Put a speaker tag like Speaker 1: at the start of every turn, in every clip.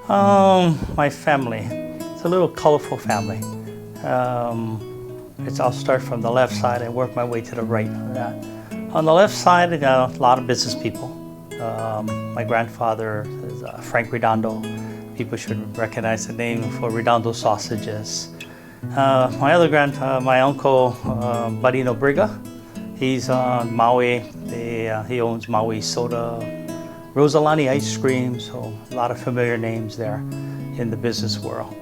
Speaker 1: My family. It's a little colorful family. I'll start from the left side and work my way to the right. On the left side, I got a lot of business people. My grandfather is Frank Redondo. People should recognize the name for Redondo sausages. My uncle, Badino Briga, he's on Maui. He owns Maui Soda, Rosalani Ice Cream, so a lot of familiar names there in the business world.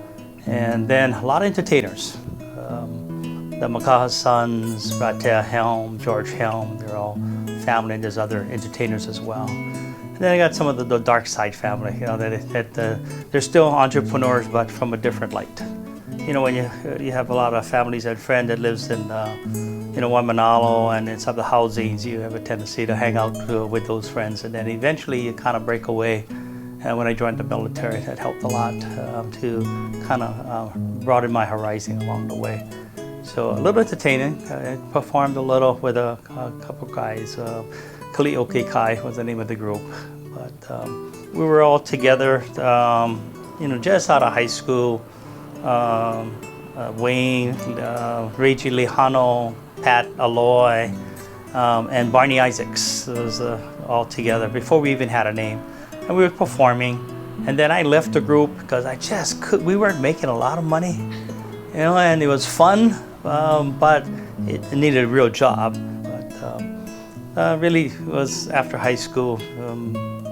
Speaker 1: And then a lot of entertainers. The Makaha sons, Ratea Helm, George Helm, they're all family, and there's other entertainers as well. And then I got some of the dark side family, they're still entrepreneurs, but from a different light. You know, when you have a lot of families and friends that lives in, Waimanalo and in some of the housings, you have a tendency to hang out with those friends, and then eventually you kind of break away. And when I joined the military, that helped a lot to kind of broaden my horizon along the way. So a little entertaining. I performed a little with a couple guys. Kali'oke Kai was the name of the group. But we were all together, just out of high school. Wayne, Reggie Lejano, Pat Aloy, and Barney Isaacs. It was all together before we even had a name. And we were performing. And then I left the group because we weren't making a lot of money. And it was fun, but it needed a real job. But really was after high school,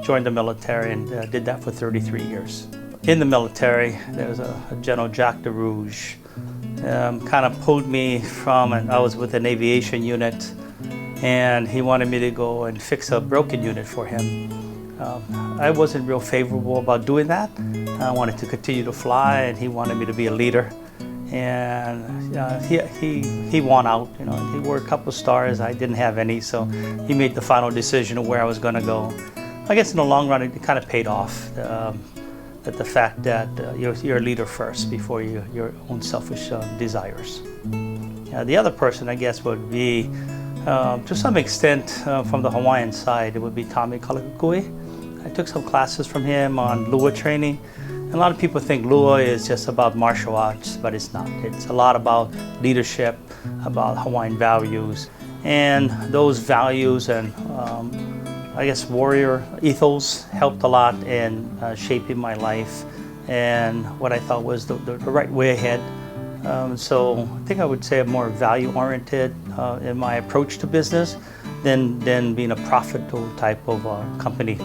Speaker 1: joined the military and did that for 33 years. In the military, there was a General Jacques de Rouge, kind of pulled me from, and I was with an aviation unit, and he wanted me to go and fix a broken unit for him. I wasn't real favorable about doing that. I wanted to continue to fly, and he wanted me to be a leader. And he won out. He wore a couple of stars. I didn't have any, so he made the final decision of where I was going to go. I guess in the long run, it kind of paid off. That the fact that you're a leader first before your own selfish desires. The other person, I guess, would be, to some extent, from the Hawaiian side, it would be Tommy Kalakukui. I took some classes from him on lua training. And a lot of people think lua is just about martial arts, but it's not. It's a lot about leadership, about Hawaiian values. And those values and warrior ethos helped a lot in shaping my life and what I thought was the right way ahead. So I think I would say I'm more value-oriented in my approach to business than being a profitable type of company.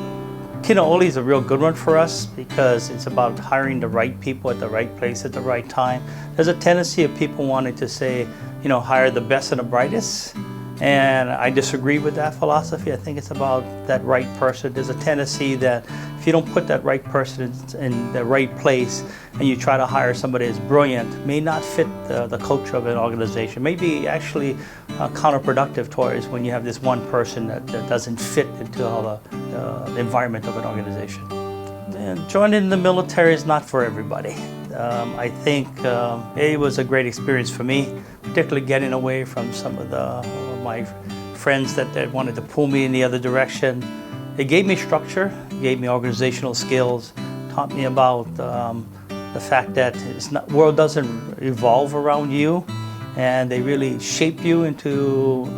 Speaker 1: Kina'ole is a real good one for us because it's about hiring the right people at the right place at the right time. There's a tendency of people wanting to say, hire the best and the brightest. And I disagree with that philosophy. I think it's about that right person. There's a tendency that if you don't put that right person in the right place and you try to hire somebody that's brilliant, may not fit the culture of an organization, may be actually counterproductive towards when you have this one person that doesn't fit into all the environment of an organization. And joining the military is not for everybody. I think it was a great experience for me, particularly getting away from some of my friends that wanted to pull me in the other direction. It gave me structure, gave me organizational skills, taught me about the fact that the world doesn't evolve around you, and they really shape you into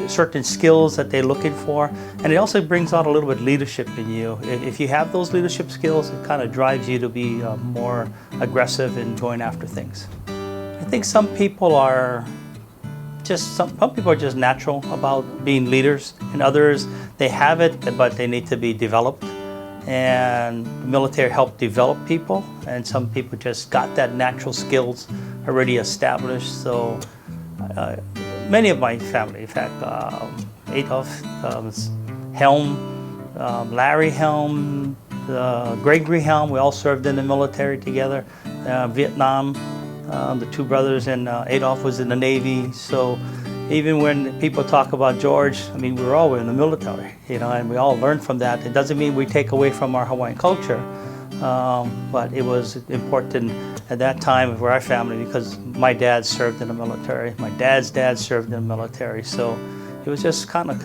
Speaker 1: certain skills that they're looking for. And it also brings out a little bit of leadership in you. If you have those leadership skills, it kind of drives you to be more aggressive in going after things. I think some people are just natural about being leaders, and others, they have it, but they need to be developed. And the military helped develop people, and some people just got that natural skills already established. So many of my family, in fact, Adolf, Helm, Larry Helm, Gregory Helm, we all served in the military together. Vietnam, the two brothers, and Adolf was in the Navy. So even when people talk about George, we were all in the military, and we all learned from that. It doesn't mean we take away from our Hawaiian culture, but it was important at that time for our family because my dad served in the military, my dad's dad served in the military, so it was just kind of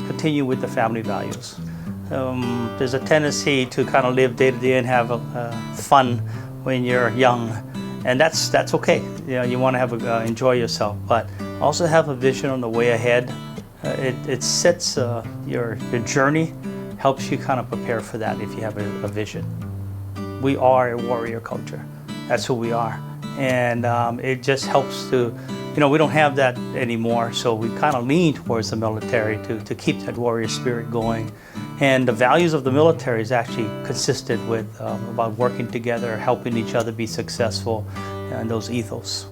Speaker 1: continue with the family values. there's a tendency to kind of live day to day and have fun when you're young, and that's okay. You know, you want to have enjoy yourself, but also have a vision on the way ahead. It sets your journey, helps you kind of prepare for that if you have a vision. We are a warrior culture. That's who we are, and it just helps to, you know, we don't have that anymore, so we kind of lean towards the military to keep that warrior spirit going. And the values of the military is actually consistent with about working together, helping each other be successful, and those ethos.